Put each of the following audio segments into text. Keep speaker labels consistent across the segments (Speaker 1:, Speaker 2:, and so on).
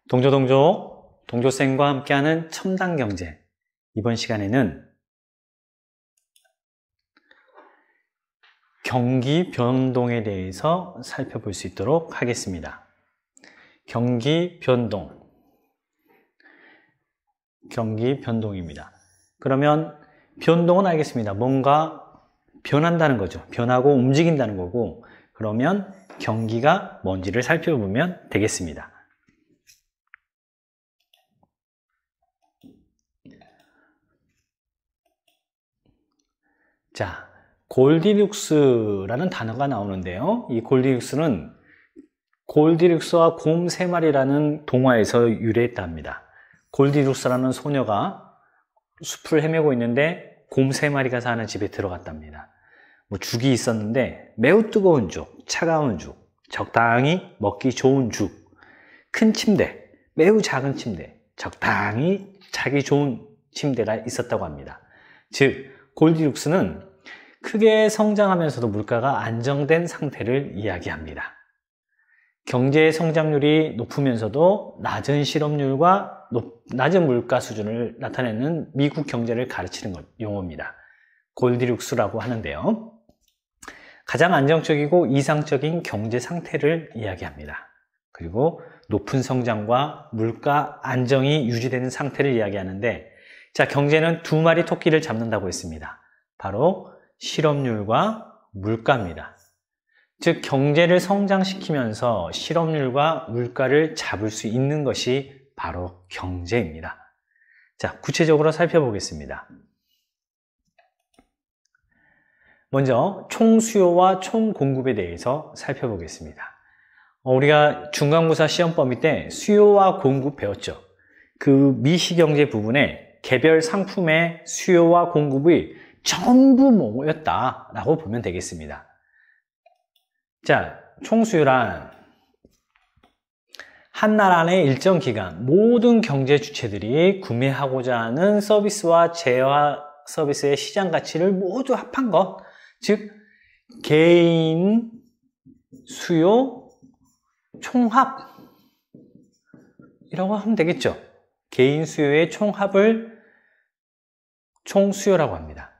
Speaker 1: 동조쌤과 함께하는 첨단 경제. 이번 시간에는 경기 변동에 대해서 살펴볼 수 있도록 하겠습니다. 경기 변동입니다. 그러면 변동은 알겠습니다. 뭔가 변한다는 거죠. 변하고 움직인다는 거고, 그러면 경기가 뭔지를 살펴보면 되겠습니다. 자, 골디룩스라는 단어가 나오는데요. 이 골디룩스는 골디룩스와 곰 3마리라는 동화에서 유래했답니다. 골디룩스라는 소녀가 숲을 헤매고 있는데 곰 3마리가 사는 집에 들어갔답니다. 죽이 있었는데 매우 뜨거운 죽, 차가운 죽, 적당히 먹기 좋은 죽, 큰 침대, 매우 작은 침대, 적당히 자기 좋은 침대가 있었다고 합니다. 즉, 골디룩스는 크게 성장하면서도 물가가 안정된 상태를 이야기합니다. 경제의 성장률이 높으면서도 낮은 실업률과 낮은 물가 수준을 나타내는 미국 경제를 가르치는 용어입니다. 골디룩스라고 하는데요. 가장 안정적이고 이상적인 경제 상태를 이야기합니다. 그리고 높은 성장과 물가 안정이 유지되는 상태를 이야기하는데, 자, 경제는 2마리 토끼를 잡는다고 했습니다. 바로 실업률과 물가입니다. 즉, 경제를 성장시키면서 실업률과 물가를 잡을 수 있는 것이 바로 경제입니다. 자, 구체적으로 살펴보겠습니다. 먼저 총수요와 총공급에 대해서 살펴보겠습니다. 우리가 중간고사 시험 범위 때 수요와 공급 배웠죠. 그 미시경제 부분에 개별 상품의 수요와 공급이 전부 모였다라고 보면 되겠습니다. 자, 총수요란 한 나라 내 일정 기간 모든 경제 주체들이 구매하고자 하는 서비스와 재화 서비스의 시장 가치를 모두 합한 것, 즉 개인 수요 총합이라고 하면 되겠죠. 개인 수요의 총합을 총수요라고 합니다.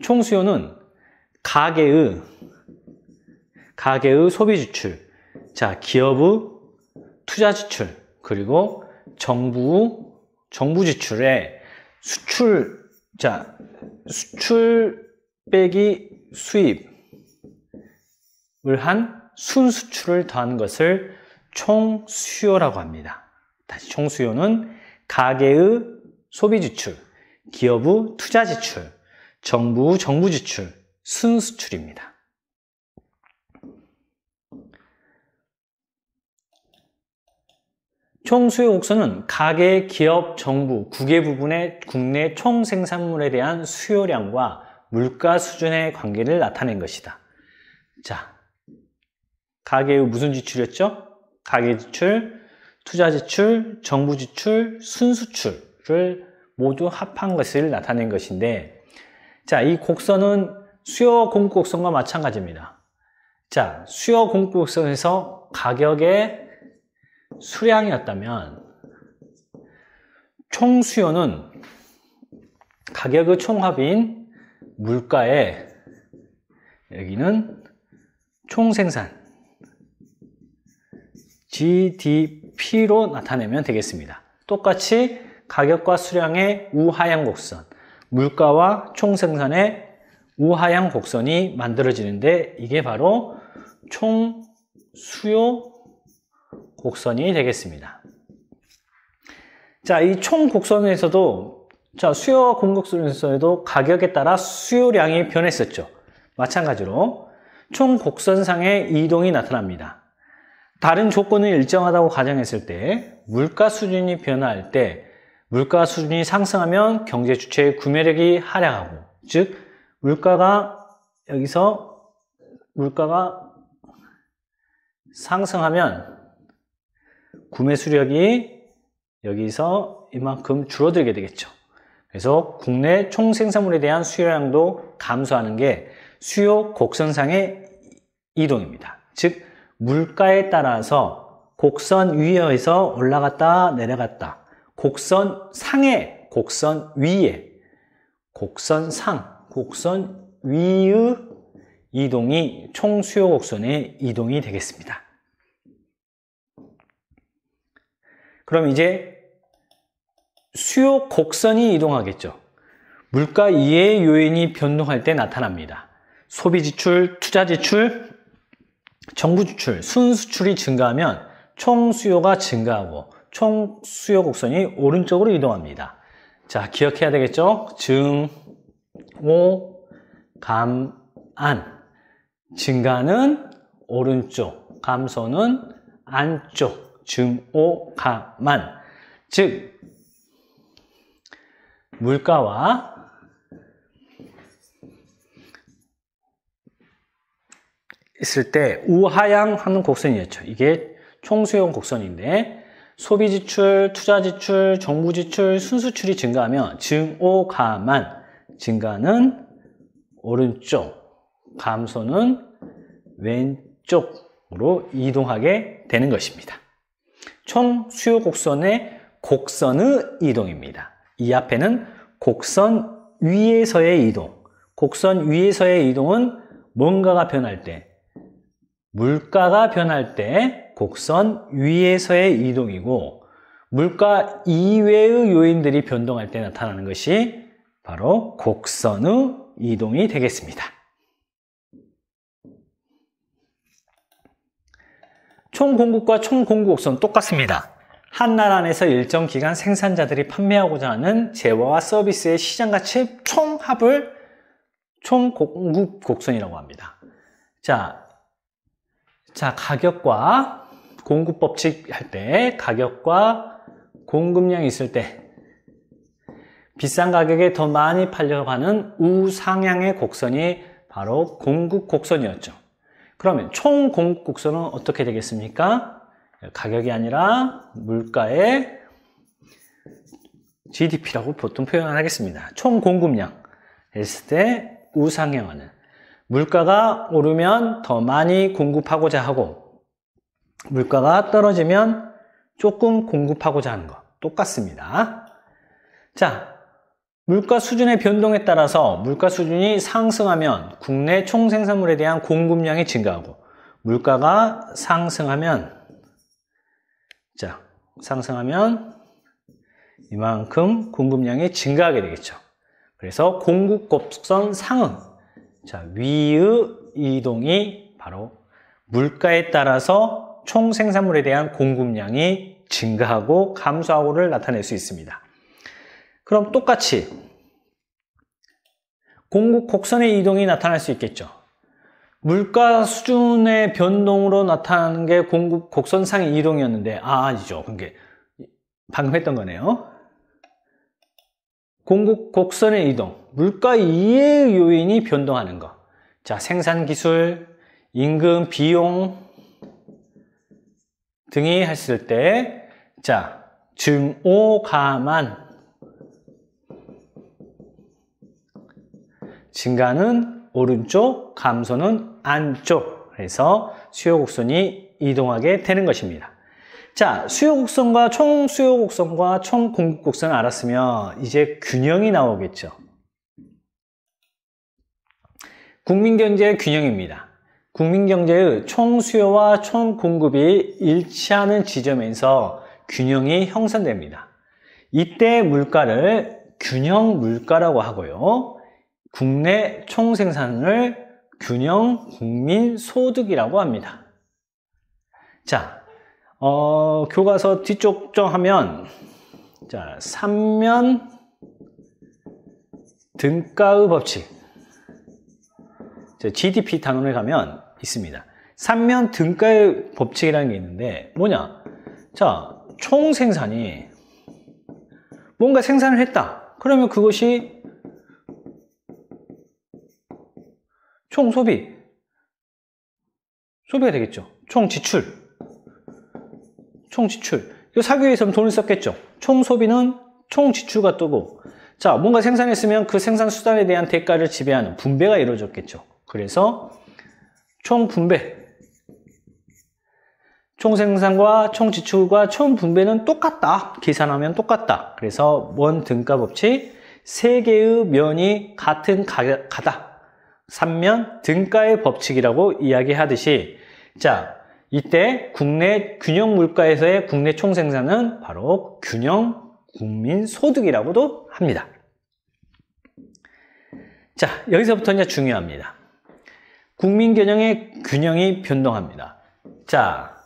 Speaker 1: 총수요는 가계의 소비 지출, 자, 기업의 투자 지출, 그리고 정부 지출의 수출 빼기 수입을 한 순수출을 더한 것을 총수요라고 합니다. 다시, 총수요는 가계의 소비 지출, 기업의 투자 지출, 정부 지출, 순수출입니다. 총수요 곡선은 가계, 기업, 정부, 국외 부분의 국내 총생산물에 대한 수요량과 물가 수준의 관계를 나타낸 것이다. 자, 가계의 무슨 지출이었죠? 가계 지출, 투자 지출, 정부 지출, 순수출을 모두 합한 것을 나타낸 것인데, 자, 이 곡선은 수요 공급 곡선과 마찬가지입니다. 자, 수요 공급 곡선에서 가격의 수량이었다면 총수요는 가격의 총합인 물가에, 여기는 총생산 GDP로 나타내면 되겠습니다. 똑같이 가격과 수량의 우하향 곡선, 물가와 총생산의 우하향 곡선이 만들어지는데, 이게 바로 총수요 곡선이 되겠습니다. 자, 이 총 곡선에서도, 자, 수요와 공급선에서도 가격에 따라 수요량이 변했었죠. 마찬가지로 총 곡선상의 이동이 나타납니다. 다른 조건이 일정하다고 가정했을 때, 물가 수준이 변화할 때, 물가 수준이 상승하면 경제 주체의 구매력이 하락하고, 즉 물가가 상승하면 구매 수력이 여기서 이만큼 줄어들게 되겠죠. 그래서 국내 총생산물에 대한 수요량도 감소하는 게 수요 곡선상의 이동입니다. 즉 물가에 따라서 곡선 위에서 올라갔다 내려갔다. 곡선 상에, 곡선 위에, 곡선 상, 곡선 위의 이동이 총 수요 곡선의 이동이 되겠습니다. 그럼 이제 수요 곡선이 이동하겠죠. 물가 이외의 요인이 변동할 때 나타납니다. 소비 지출, 투자 지출, 정부 지출, 순수출이 증가하면 총 수요가 증가하고 총 수요 곡선이 오른쪽으로 이동합니다. 자, 기억해야 되겠죠? 증, 오, 감, 안. 증가는 오른쪽, 감소는 안쪽. 증, 오, 감, 안. 즉, 물가와 있을 때 우하향하는 곡선이었죠. 이게 총수요 곡선인데 소비 지출, 투자 지출, 정부 지출, 순수출이 증가하면 증, 오, 감, 안. 증가는 오른쪽, 감소는 왼쪽으로 이동하게 되는 것입니다. 총 수요 곡선의 곡선의 이동입니다. 이 앞에는 곡선 위에서의 이동. 곡선 위에서의 이동은 뭔가가 변할 때, 물가가 변할 때 곡선 위에서의 이동이고, 물가 이외의 요인들이 변동할 때 나타나는 것이 바로 곡선의 이동이 되겠습니다. 총공급과 총공급곡선 똑같습니다. 한 나라 안에서 일정 기간 생산자들이 판매하고자 하는 재화와 서비스의 시장가치 총합을 총공급곡선이라고 합니다. 자, 가격과 공급법칙 할 때, 가격과 공급량이 있을 때 비싼 가격에 더 많이 팔려가는 우상향의 곡선이 바로 공급곡선이었죠. 그러면 총 공급곡선은 어떻게 되겠습니까? 가격이 아니라 물가의 GDP라고 보통 표현을 하겠습니다. 총 공급량 했을 때 우상향하는, 물가가 오르면 더 많이 공급하고자 하고 물가가 떨어지면 조금 공급하고자 하는 것 똑같습니다. 자, 물가 수준의 변동에 따라서 물가 수준이 상승하면 국내 총생산물에 대한 공급량이 증가하고, 물가가 상승하면 이만큼 공급량이 증가하게 되겠죠. 그래서 공급곡선 상응, 위의 이동이 바로 물가에 따라서 총생산물에 대한 공급량이 증가하고 감소하고를 나타낼 수 있습니다. 그럼 똑같이 공급곡선의 이동이 나타날 수 있겠죠. 물가 수준의 변동으로 나타나는 게 공급곡선상의 이동이었는데, 아니죠. 그게 방금 했던 거네요. 공급곡선의 이동, 물가 이외의 요인이 변동하는 거. 자, 생산기술, 임금, 비용 등이 했을 때, 증, 오, 감, 안. 증가는 오른쪽, 감소는 안쪽. 그래서 수요곡선이 이동하게 되는 것입니다. 자, 수요곡선과 총수요곡선과 총공급곡선을 알았으면 이제 균형이 나오겠죠. 국민경제의 균형입니다. 국민경제의 총수요와 총공급이 일치하는 지점에서 균형이 형성됩니다. 이때 물가를 균형 물가라고 하고요. 국내 총생산을 균형 국민소득이라고 합니다. 자, 교과서 뒤쪽 좀 하면, 삼면 등가의 법칙. GDP 단원에 가면 있습니다. 삼면 등가의 법칙이라는 게 있는데, 뭐냐? 총생산이 뭔가 생산을 했다. 그러면 그것이 총소비가 되겠죠. 총지출. 이거 사기 위해서 돈을 썼겠죠. 총소비는 총지출과 뜨고, 뭔가 생산했으면 그 생산 수단에 대한 대가를 지배하는 분배가 이루어졌겠죠. 그래서 총분배. 총생산과 총지출과 총분배는 똑같다. 계산하면 똑같다. 그래서 원 등가 법칙, 세 개의 면이 같은 가다. 3면 등가의 법칙이라고 이야기하듯이, 자, 이때 국내 균형 물가에서의 국내 총생산은 바로 균형 국민소득이라고도 합니다. 자, 여기서부터 이제 중요합니다. 국민균형의 균형이 변동합니다. 자,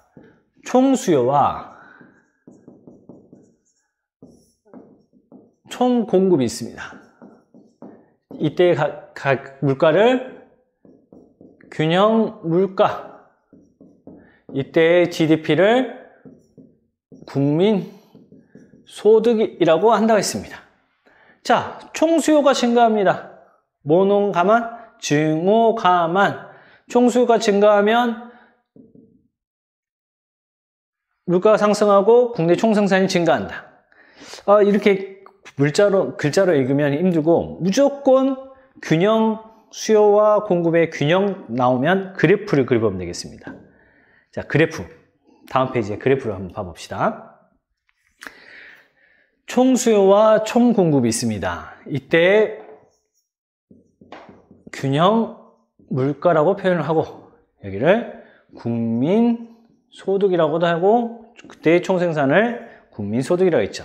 Speaker 1: 총수요와 총공급이 있습니다. 이때 각 물가를 균형 물가, 이때의 GDP를 국민 소득이라고 한다고 했습니다. 자, 총수요가 증가합니다. 모농 가만, 증오 가만. 총수요가 증가하면 물가가 상승하고 국내 총생산이 증가한다. 이렇게 글자로 읽으면 힘들고, 무조건 균형 수요와 공급의 균형 나오면 그래프를 그려보면 되겠습니다. 자, 그래프. 다음 페이지에 그래프를 한번 봐봅시다. 총수요와 총공급이 있습니다. 이때 균형 물가라고 표현을 하고, 여기를 국민소득이라고도 하고, 그때의 총생산을 국민소득이라고 했죠.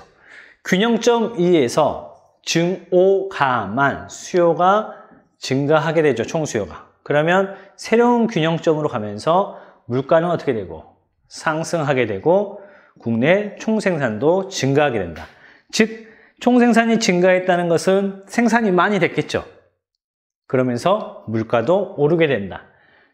Speaker 1: 균형점 2에서 증오가만 수요가 증가하게 되죠. 총수요가. 그러면 새로운 균형점으로 가면서 물가는 어떻게 되고 상승하게 되고 국내 총생산도 증가하게 된다. 즉 총생산이 증가했다는 것은 생산이 많이 됐겠죠. 그러면서 물가도 오르게 된다.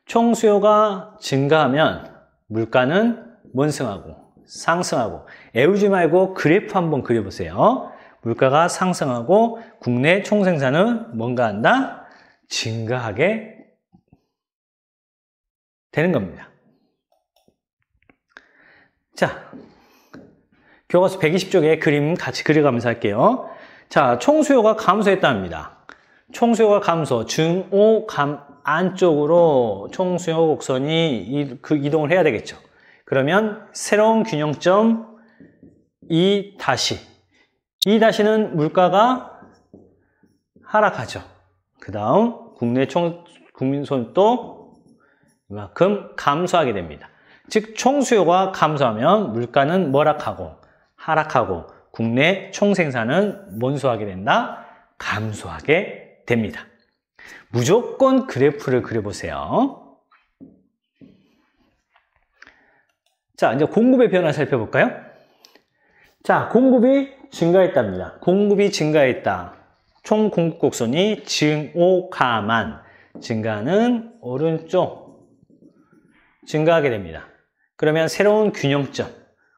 Speaker 1: 총수요가 증가하면 물가는 뭔승하고 상승하고. 애우지 말고 그래프 한번 그려보세요. 물가가 상승하고 국내 총생산은 뭔가 한다? 증가하게 되는 겁니다. 자, 교과서 120쪽에 그림 같이 그려가면서 할게요. 자, 총수요가 감소했답니다. 총수요가 감소, 증오 안쪽으로 총수요 곡선이 이동을 해야 되겠죠. 그러면 새로운 균형점 2-. 이 다시는 물가가 하락하죠. 그 다음 국내 국민소득도 이만큼 감소하게 됩니다. 즉 총수요가 감소하면 물가는 하락하고 국내 총생산은 뭔소하게 된다? 감소하게 됩니다. 무조건 그래프를 그려보세요. 자, 이제 공급의 변화 살펴볼까요? 자, 공급이 증가했답니다. 공급이 증가했다. 총 공급 곡선이 증오가만. 증가는 오른쪽 증가하게 됩니다. 그러면 새로운 균형점,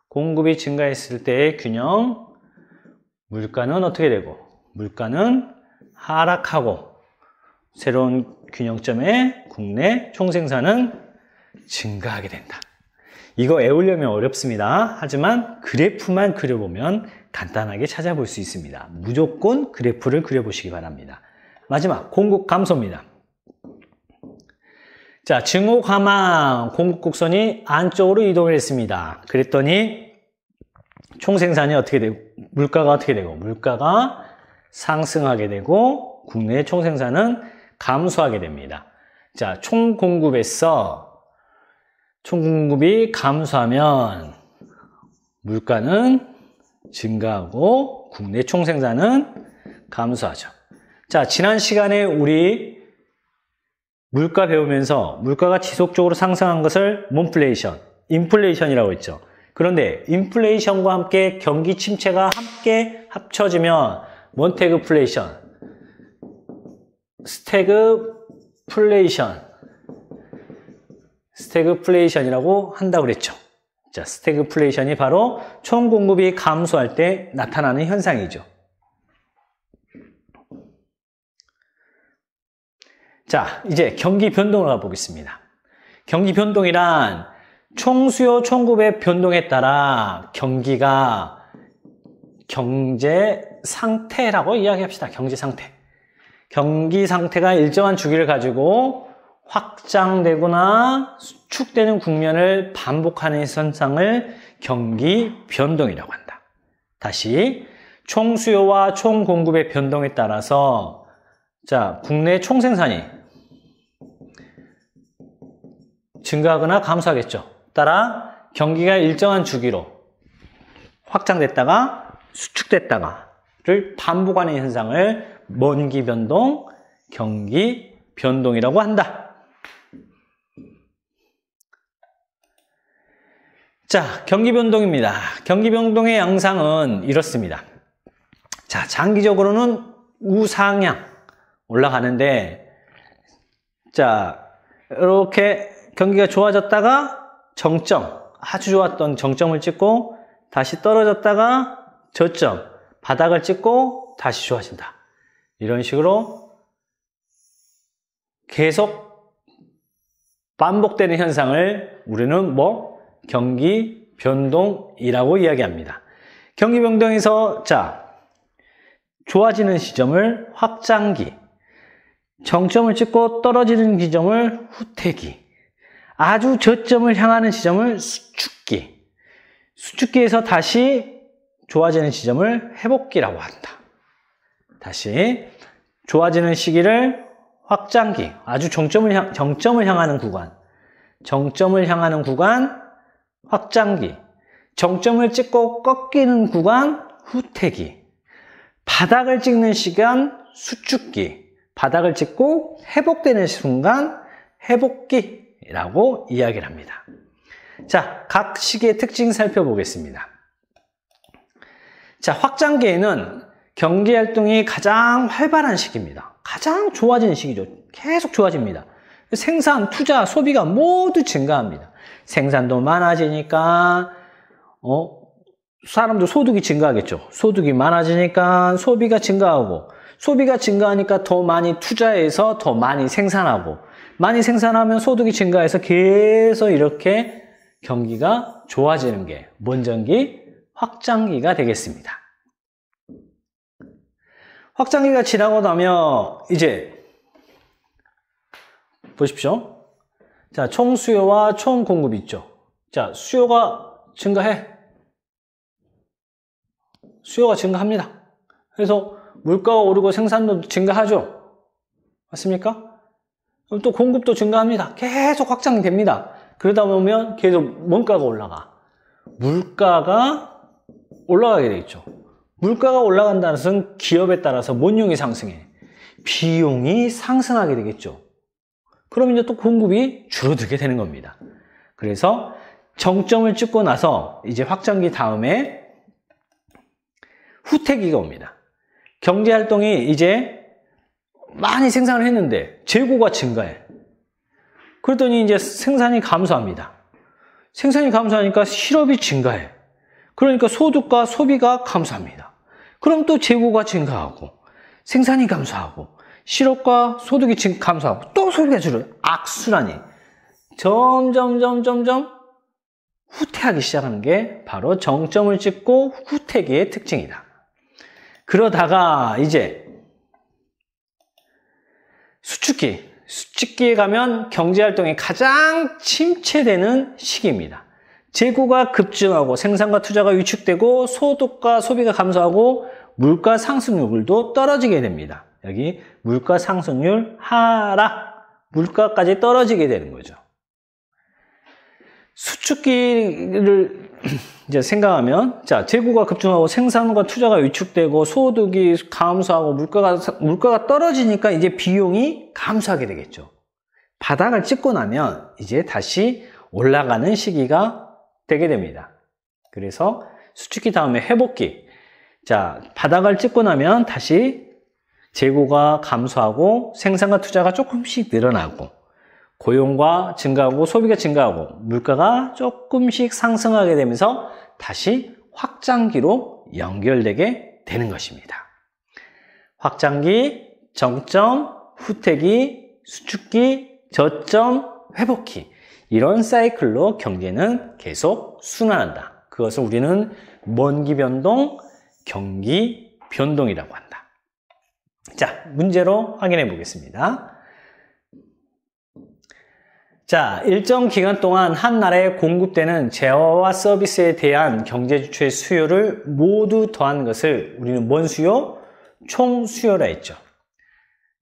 Speaker 1: 공급이 증가했을 때의 균형, 물가는 어떻게 되고 물가는 하락하고 새로운 균형점에 국내 총생산은 증가하게 된다. 이거 외우려면 어렵습니다. 하지만 그래프만 그려보면 간단하게 찾아볼 수 있습니다. 무조건 그래프를 그려보시기 바랍니다. 마지막 공급 감소입니다. 자, 증오가만 공급 곡선이 안쪽으로 이동을 했습니다. 그랬더니 총생산이 어떻게 되고 물가가 어떻게 되고 물가가 상승하게 되고 국내 총생산은 감소하게 됩니다. 자, 총공급이 감소하면 물가는 증가하고 국내 총생산은 감소하죠. 자, 지난 시간에 우리 물가 배우면서 물가가 지속적으로 상승한 것을 몬플레이션, 인플레이션이라고 했죠. 그런데 인플레이션과 함께 경기 침체가 함께 합쳐지면 몬태그플레이션, 스태그플레이션이라고 한다고 그랬죠. 자, 스태그플레이션이 바로 총 공급이 감소할 때 나타나는 현상이죠. 자, 이제 경기 변동을 가보겠습니다. 경기 변동이란 총수요, 총급의 변동에 따라 경기가 경제 상태라고 이야기합시다. 경제 상태. 경기 상태가 일정한 주기를 가지고 확장되거나 수축되는 국면을 반복하는 현상을 경기 변동이라고 한다. 다시 총 수요와 총 공급의 변동에 따라서 자, 국내 총 생산이 증가하거나 감소하겠죠. 따라 경기가 일정한 주기로 확장됐다가 수축됐다가를 반복하는 현상을 먼기 변동, 경기 변동이라고 한다. 자, 경기 변동입니다. 경기 변동의 양상은 이렇습니다. 자, 장기적으로는 우상향 올라가는데, 자, 이렇게 경기가 좋아졌다가 정점, 아주 좋았던 정점을 찍고 다시 떨어졌다가 저점, 바닥을 찍고 다시 좋아진다. 이런 식으로 계속 반복되는 현상을 우리는 경기 변동이라고 이야기합니다. 경기 변동에서 자, 좋아지는 시점을 확장기, 정점을 찍고 떨어지는 지점을 후퇴기, 아주 저점을 향하는 지점을 수축기, 수축기에서 다시 좋아지는 지점을 회복기라고 한다. 다시 좋아지는 시기를 확장기, 아주 정점을 향하는 구간, 정점을 향하는 구간 확장기, 정점을 찍고 꺾이는 구간 후퇴기, 바닥을 찍는 시간 수축기, 바닥을 찍고 회복되는 순간 회복기라고 이야기를 합니다. 자, 각 시기의 특징 살펴보겠습니다. 자, 확장기에는 경제활동이 가장 활발한 시기입니다. 가장 좋아지는 시기죠. 계속 좋아집니다. 생산, 투자, 소비가 모두 증가합니다. 생산도 많아지니까 사람도 소득이 증가하겠죠. 소득이 많아지니까 소비가 증가하고, 소비가 증가하니까 더 많이 투자해서 더 많이 생산하고, 많이 생산하면 소득이 증가해서 계속 이렇게 경기가 좋아지는 게 먼전기, 확장기가 되겠습니다. 확장기가 지나고 나면 이제 보십시오. 자, 총 수요와 총 공급이 있죠. 자, 수요가 증가해. 수요가 증가합니다. 그래서 물가가 오르고 생산도 증가하죠. 맞습니까? 그럼 또 공급도 증가합니다. 계속 확장이 됩니다. 그러다 보면 계속 원가가 올라가. 물가가 올라가게 되겠죠. 물가가 올라간다는 것은 기업에 따라서 원용이 상승해. 비용이 상승하게 되겠죠. 그럼 이제 또 공급이 줄어들게 되는 겁니다. 그래서 정점을 찍고 나서 이제 확장기 다음에 후퇴기가 옵니다. 경제활동이 이제 많이 생산을 했는데 재고가 증가해. 그랬더니 이제 생산이 감소합니다. 생산이 감소하니까 실업이 증가해. 그러니까 소득과 소비가 감소합니다. 그럼 또 재고가 증가하고 생산이 감소하고 실업과 소득이 감소하고 또 소비가 줄어요. 악순환이 점점 후퇴하기 시작하는 게 바로 정점을 찍고 후퇴기의 특징이다. 그러다가 이제 수축기에 가면 경제활동이 가장 침체되는 시기입니다. 재고가 급증하고 생산과 투자가 위축되고 소득과 소비가 감소하고 물가 상승률도 떨어지게 됩니다. 여기 물가 상승률 하락, 물가까지 떨어지게 되는 거죠. 수축기를 이제 생각하면, 자, 재고가 급증하고 생산과 투자가 위축되고 소득이 감소하고 물가가 떨어지니까 이제 비용이 감소하게 되겠죠. 바닥을 찍고 나면 이제 다시 올라가는 시기가 되게 됩니다. 그래서 수축기 다음에 회복기. 자, 바닥을 찍고 나면 다시 재고가 감소하고 생산과 투자가 조금씩 늘어나고 고용과 증가하고 소비가 증가하고 물가가 조금씩 상승하게 되면서 다시 확장기로 연결되게 되는 것입니다. 확장기, 정점, 후퇴기, 수축기, 저점, 회복기. 이런 사이클로 경제는 계속 순환한다. 그것을 우리는 먼기 변동, 경기 변동이라고 한다. 자, 문제로 확인해 보겠습니다. 자, 일정 기간 동안 한 나라에 공급되는 재화와 서비스에 대한 경제지출의 수요를 모두 더한 것을 우리는 뭔 수요? 총수요라 했죠.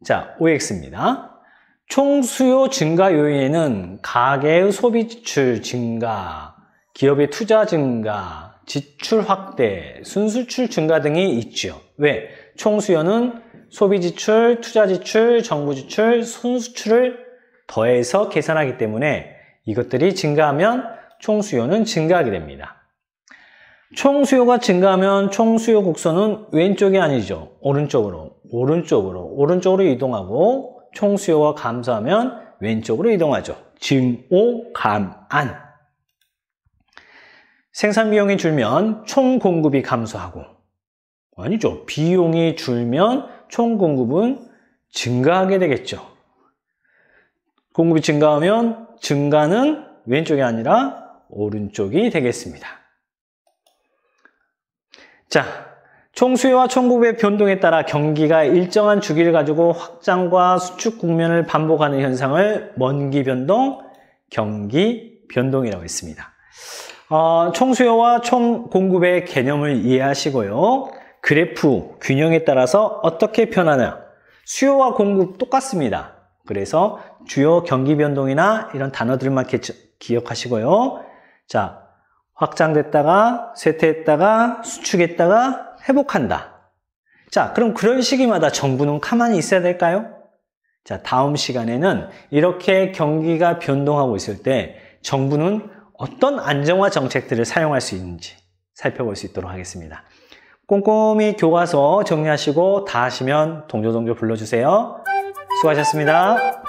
Speaker 1: 자, OX입니다. 총수요 증가 요인에는 가계의 소비 지출 증가, 기업의 투자 증가, 지출 확대, 순수출 증가 등이 있죠. 왜? 총수요는 소비 지출, 투자 지출, 정부 지출, 순수출을 더해서 계산하기 때문에 이것들이 증가하면 총수요는 증가하게 됩니다. 총수요가 증가하면 총수요 곡선은 왼쪽이 아니죠. 오른쪽으로 이동하고 총수요가 감소하면 왼쪽으로 이동하죠. 증오감안. 생산 비용이 줄면 총 공급이 감소하고, 아니죠. 비용이 줄면 총 공급은 증가하게 되겠죠. 공급이 증가하면 증가는 왼쪽이 아니라 오른쪽이 되겠습니다. 자, 총수요와 총공급의 변동에 따라 경기가 일정한 주기를 가지고 확장과 수축 국면을 반복하는 현상을 먼기 변동, 경기 변동이라고 했습니다. 총수요와 총공급의 개념을 이해하시고요. 그래프, 균형에 따라서 어떻게 변하냐. 수요와 공급 똑같습니다. 그래서 주요 경기 변동이나 이런 단어들만 기억하시고요. 자, 확장됐다가 쇠퇴했다가 수축했다가 회복한다. 자, 그럼 그런 시기마다 정부는 가만히 있어야 될까요? 자, 다음 시간에는 이렇게 경기가 변동하고 있을 때 정부는 어떤 안정화 정책들을 사용할 수 있는지 살펴볼 수 있도록 하겠습니다. 꼼꼼히 교과서 정리하시고 다 하시면 동조동조 불러주세요. 수고하셨습니다.